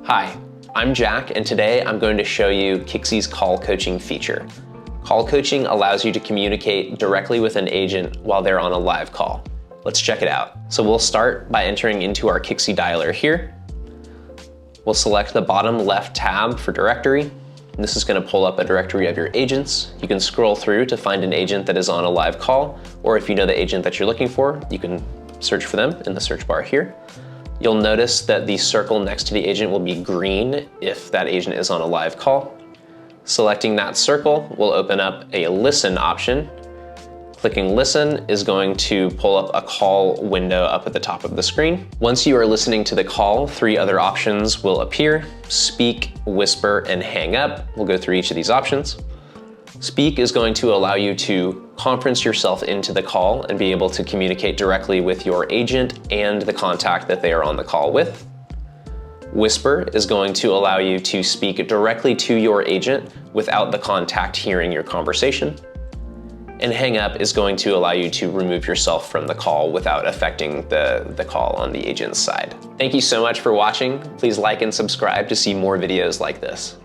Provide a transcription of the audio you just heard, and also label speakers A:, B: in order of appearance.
A: Hi, I'm Jack, and today I'm going to show you Kixie's call coaching feature. Call coaching allows you to communicate directly with an agent while they're on a live call. Let's check it out. So we'll start by entering into our Kixie dialer here. We'll select the bottom left tab for directory. And this is going to pull up a directory of your agents. You can scroll through to find an agent that is on a live call, or if you know the agent that you're looking for, you can search for them in the search bar here. You'll notice that the circle next to the agent will be green if that agent is on a live call. Selecting that circle will open up a listen option. Clicking listen is going to pull up a call window up at the top of the screen. Once you are listening to the call, 3 other options will appear: speak, whisper, and hang up. We'll go through each of these options. Speak is going to allow you to conference yourself into the call and be able to communicate directly with your agent and the contact that they are on the call with. Whisper is going to allow you to speak directly to your agent without the contact hearing your conversation. And hang up is going to allow you to remove yourself from the call without affecting the call on the agent's side. Thank you so much for watching. Please like and subscribe to see more videos like this.